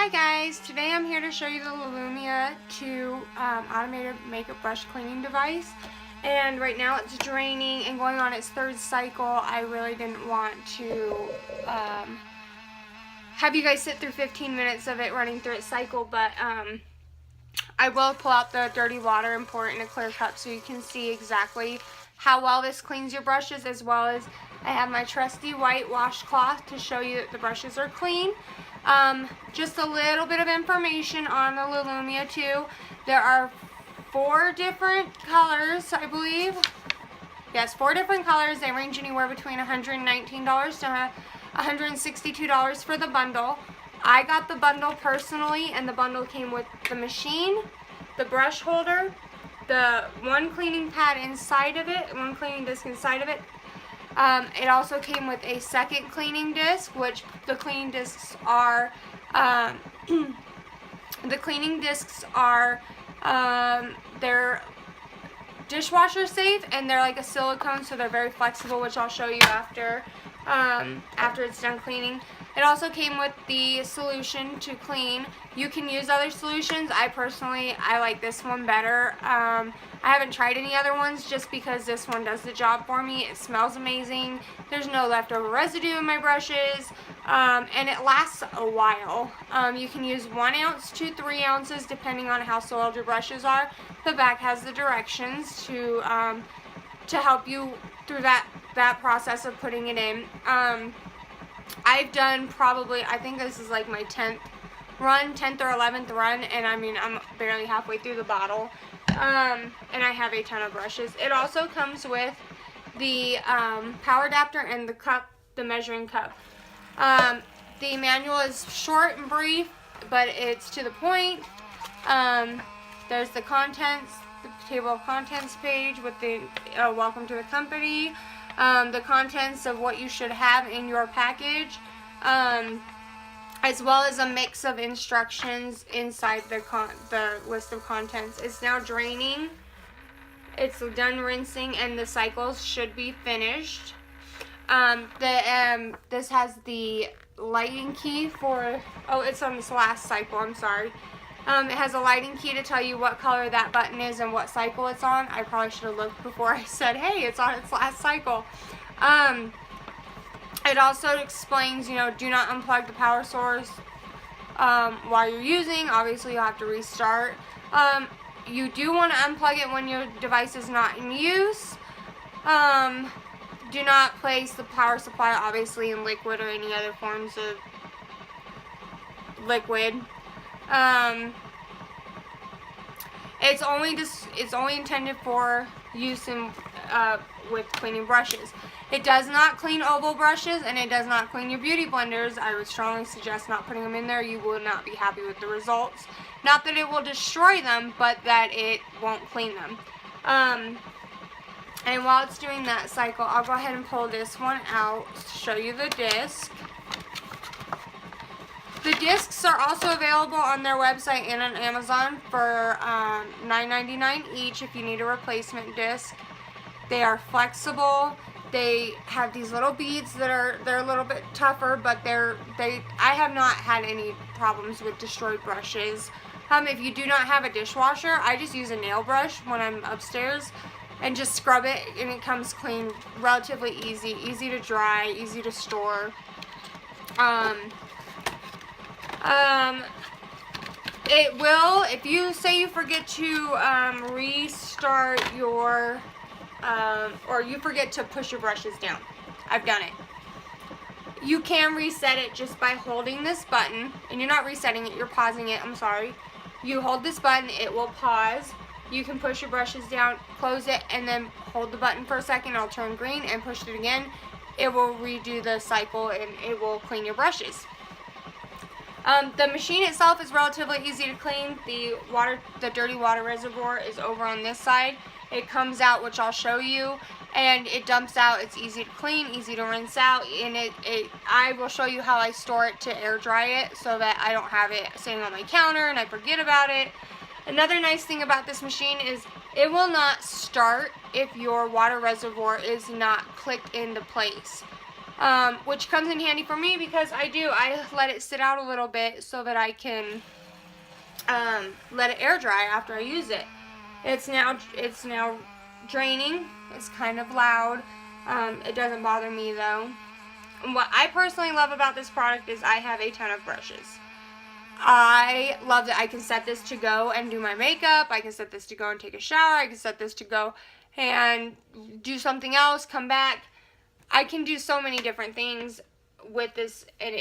Hi guys, today I'm here to show you the Lilumia 2 automated makeup brush cleaning device. And right now it's draining and going on its third cycle. I really didn't want to have you guys sit through 15 minutes of it running through its cycle, but I will pull out the dirty water and pour it in a clear cup so you can see exactly how well this cleans your brushes, as well as I have my trusty white washcloth to show you that the brushes are clean. Just a little bit of information on the Lilumia 2. There are 4 different colors, I believe. Yes, 4 different colors. They range anywhere between $119 to $162 for the bundle. I got the bundle personally, and the bundle came with the machine, the brush holder, the one cleaning pad inside of it, one cleaning disc inside of it. It also came with a second cleaning disc, which the cleaning discs are they're dishwasher safe, and they're like a silicone, so they're very flexible, which I'll show you after it's done cleaning. It also came with the solution to clean. You can use other solutions. I like this one better. I haven't tried any other ones just because this one does the job for me. It smells amazing. There's no leftover residue in my brushes, and it lasts a while. You can use 1 ounce to 3 ounces depending on how soiled your brushes are. The back has the directions to help you through that process of putting it in. I've done I think this is like my 10th or 11th run, and I mean, I'm barely halfway through the bottle, and I have a ton of brushes. It also comes with the power adapter and the cup, the measuring cup. The manual is short and brief, but it's to the point. There's the contents, the table of contents page with the welcome to the company. The contents of what you should have in your package, as well as a mix of instructions inside the list of contents. It's now draining. It's done rinsing, and the cycles should be finished. This has the lighting key for, it's on this last cycle, I'm sorry. It has a lighting key to tell you what color that button is and what cycle it's on. I probably should have looked before I said, hey, it's on its last cycle. It also explains, do not unplug the power source while you're using. Obviously, you'll have to restart. You do want to unplug it when your device is not in use. Do not place the power supply, obviously, in liquid or any other forms of liquid. It's only intended for use with cleaning brushes. It does not clean oval brushes, and it does not clean your beauty blenders. I would strongly suggest not putting them in there. You will not be happy with the results. Not that it will destroy them, but that it won't clean them. And while it's doing that cycle, I'll go ahead and pull this one out to show you the disc. The discs are also available on their website and on Amazon for $9.99 each if you need a replacement disc. They are flexible. They have these little beads they're a little bit tougher, but I have not had any problems with destroyed brushes. If you do not have a dishwasher, I just use a nail brush when I'm upstairs and just scrub it, and it comes clean relatively easy to dry, easy to store. It will, if you say you forget to restart your, or you forget to push your brushes down. I've done it. You can reset it just by holding this button, and you're not resetting it, you're pausing it, I'm sorry. You hold this button, it will pause. You can push your brushes down, close it, and then hold the button for a second, it'll turn green, and push it again. It will redo the cycle, and it will clean your brushes. The machine itself is relatively easy to clean. The dirty water reservoir is over on this side. It comes out, which I'll show you, and it dumps out. It's easy to clean, easy to rinse out, and I will show you how I store it to air dry it so that I don't have it sitting on my counter and I forget about it. Another nice thing about this machine is it will not start if your water reservoir is not clicked into place. which comes in handy for me because I let it sit out a little bit so that I can let it air dry after I use it. It's now draining. It's kind of loud. It doesn't bother me though. And what I personally love about this product is I have a ton of brushes. I love that I can set this to go and do my makeup. I can set this to go and take a shower. I can set this to go and do something else, come back. I can do so many different things with this, and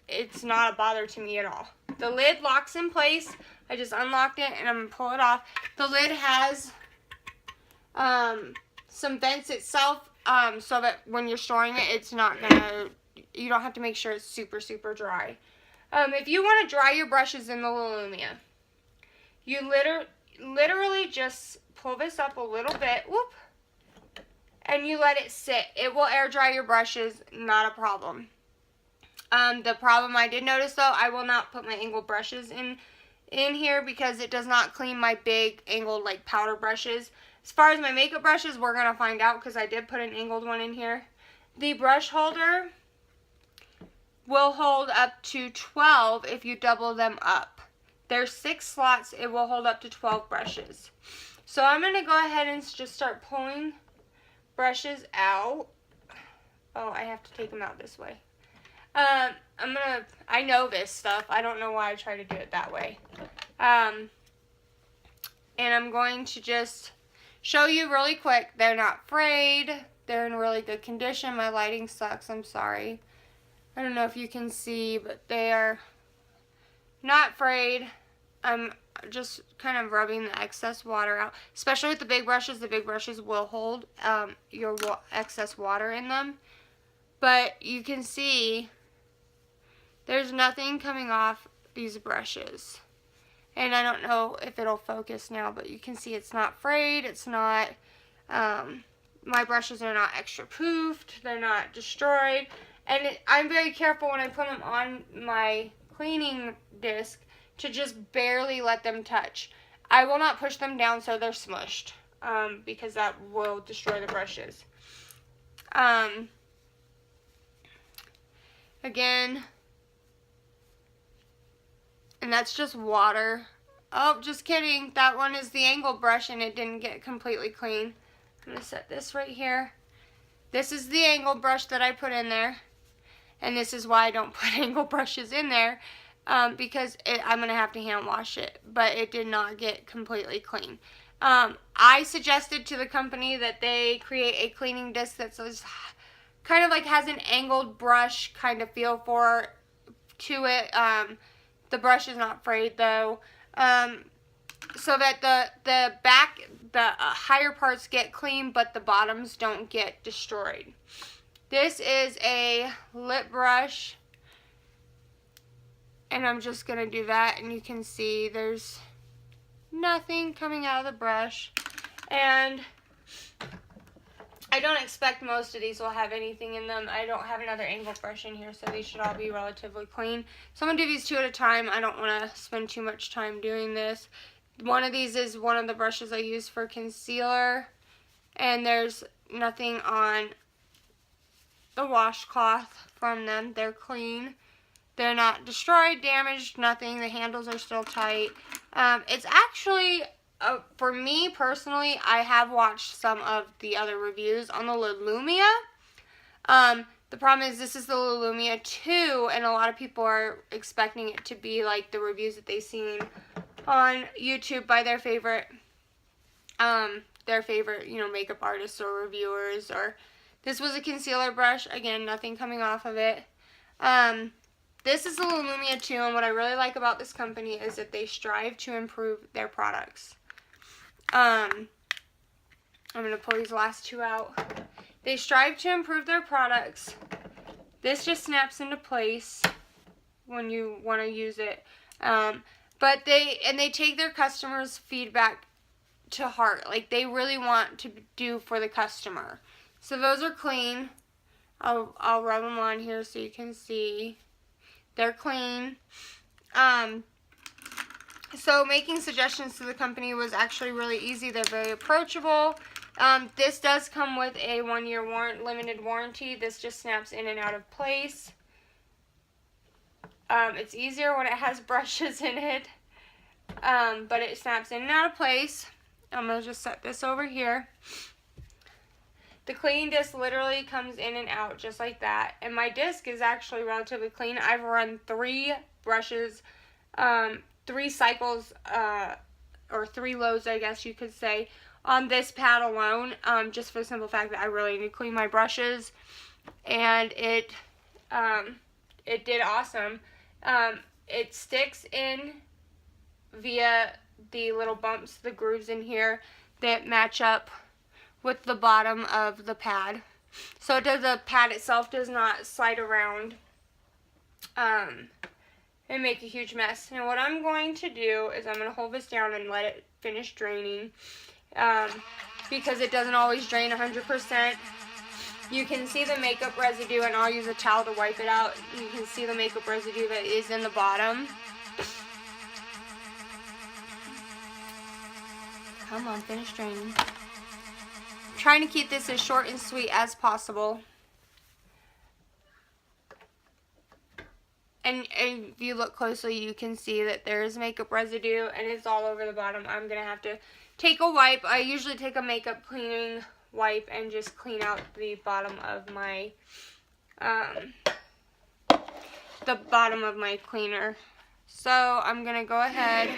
it's not a bother to me at all. The lid locks in place. I just unlocked it and I'm going to pull it off. The lid has some vents itself so that when you're storing it, it's not going to, you don't have to make sure it's super, super dry. If you want to dry your brushes in the Lilumia, you literally just pull this up a little bit, whoop, and you let it sit. It will air dry your brushes, not a problem. The problem I did notice though, I will not put my angled brushes in here because it does not clean my big angled like powder brushes. As far as my makeup brushes, we're going to find out because I did put an angled one in here. The brush holder will hold up to 12 if you double them up. There's 6 slots. It will hold up to 12 brushes. So I'm going to go ahead and just start pulling brushes out. Oh, I have to take them out this way. I know this stuff. I don't know why I try to do it that way. And I'm going to just show you really quick. They're not frayed. They're in really good condition. My lighting sucks. I'm sorry. I don't know if you can see, but they are not frayed. I'm just kind of rubbing the excess water out. Especially with the big brushes will hold your excess water in them. But you can see there's nothing coming off these brushes. And I don't know if it'll focus now, but you can see it's not frayed. It's not, my brushes are not extra poofed. They're not destroyed. And I'm very careful when I put them on my cleaning disc to just barely let them touch. I will not push them down so they're smushed because that will destroy the brushes. Again, and that's just water. Oh, just kidding. That one is the angled brush and it didn't get completely clean. I'm going to set this right here. This is the angled brush that I put in there. And this is why I don't put angled brushes in there. Because I'm going to have to hand wash it. But it did not get completely clean. I suggested to the company that they create a cleaning disc that's kind of like has an angled brush kind of feel to it. The brush is not frayed though. So that the higher parts get clean, but the bottoms don't get destroyed. This is a lip brush, and I'm just going to do that, and you can see there's nothing coming out of the brush, and I don't expect most of these will have anything in them. I don't have another angled brush in here, so these should all be relatively clean. So I'm going to do these 2 at a time. I don't want to spend too much time doing this. One of these is one of the brushes I use for concealer, and there's nothing on the washcloth from them. They're clean. They're not destroyed, damaged, nothing. The handles are still tight. It's actually, for me personally, I have watched some of the other reviews on the Lilumia. The problem is this is the Lilumia 2, and a lot of people are expecting it to be like the reviews that they've seen on YouTube by their favorite, makeup artists or reviewers. Or this was a concealer brush. Again, nothing coming off of it. This is the Lilumia 2, and what I really like about this company is that they strive to improve their products. I'm going to pull these last 2 out. They strive to improve their products. This just snaps into place when you want to use it. But they take their customers' feedback to heart. Like, they really want to do for the customer. So those are clean. I'll rub them on here so you can see. They're clean. So making suggestions to the company was actually really easy. They're very approachable. This does come with a 1-year limited warranty. This just snaps in and out of place. It's easier when it has brushes in it, but it snaps in and out of place. I'm going to just set this over here. The cleaning disc literally comes in and out just like that. And my disc is actually relatively clean. I've run 3 brushes, 3 cycles, or 3 loads, I guess you could say, on this pad alone, just for the simple fact that I really need to clean my brushes. And it did awesome. It sticks in via the little bumps, the grooves in here that match up with the bottom of the pad. So the pad itself does not slide around and make a huge mess. Now what I'm going to do is I'm going to hold this down and let it finish draining, because it doesn't always drain 100%. You can see the makeup residue, and I'll use a towel to wipe it out. You can see the makeup residue that is in the bottom. Come on, finish draining. I'm trying to keep this as short and sweet as possible. And if you look closely, you can see that there's makeup residue, and it's all over the bottom. I'm going to have to take a wipe. I usually take a makeup cleaning wipe and just clean out the bottom of my cleaner. So I'm going to go ahead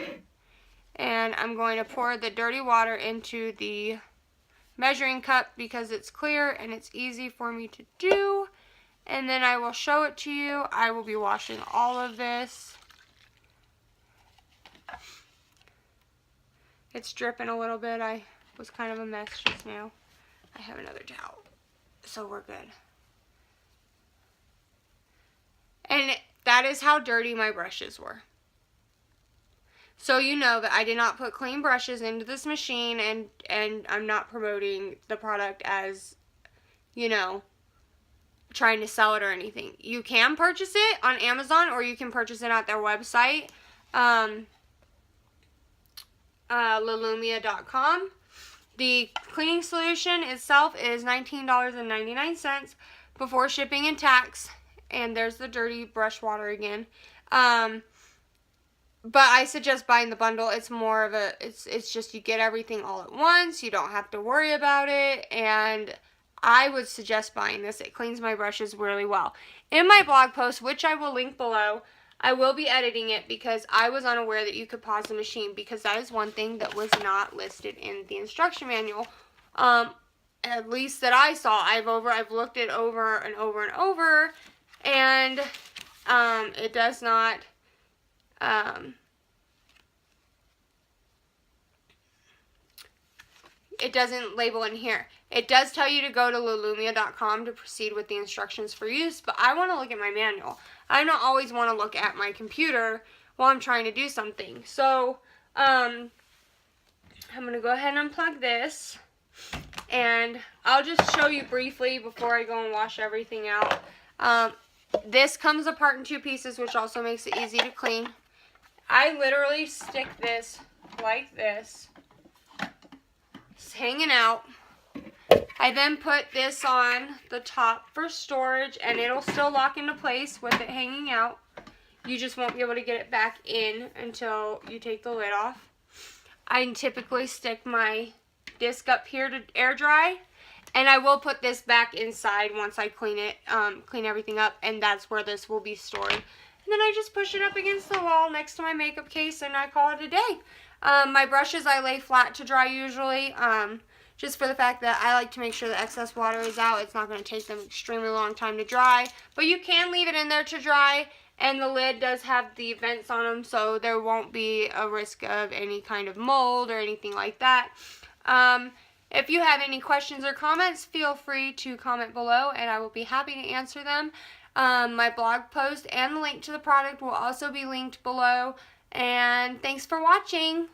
and I'm going to pour the dirty water into the measuring cup because it's clear and it's easy for me to do. And then I will show it to you. I will be washing all of this. It's dripping a little bit. I was kind of a mess just now. I have another towel, so we're good. And that is how dirty my brushes were. So you know that I did not put clean brushes into this machine, and I'm not promoting the product as, you know, trying to sell it or anything. You can purchase it on Amazon, or you can purchase it at their website, Lilumia.com. The cleaning solution itself is $19.99 before shipping and tax. And there's the dirty brush water again. But I suggest buying the bundle. It's more of a, it's just you get everything all at once. You don't have to worry about it. And I would suggest buying this. It cleans my brushes really well. In my blog post, which I will link below, I will be editing it because I was unaware that you could pause the machine, because that is one thing that was not listed in the instruction manual. At least that I saw. I've looked it over and over and over, and it does not it doesn't label in here. It does tell you to go to Lilumia.com to proceed with the instructions for use, but I want to look at my manual. I don't always want to look at my computer while I'm trying to do something. So, I'm going to go ahead and unplug this, and I'll just show you briefly before I go and wash everything out. This comes apart in 2 pieces, which also makes it easy to clean. I literally stick this like this. It's hanging out. I then put this on the top for storage, and it'll still lock into place with it hanging out. You just won't be able to get it back in until you take the lid off. I typically stick my disc up here to air dry, and I will put this back inside once I clean it, clean everything up, and that's where this will be stored. And then I just push it up against the wall next to my makeup case, and I call it a day. My brushes I lay flat to dry usually, just for the fact that I like to make sure the excess water is out. It's not going to take them extremely long time to dry, but you can leave it in there to dry, and the lid does have the vents on them, so there won't be a risk of any kind of mold or anything like that. If you have any questions or comments, feel free to comment below, and I will be happy to answer them. My blog post and the link to the product will also be linked below, and thanks for watching.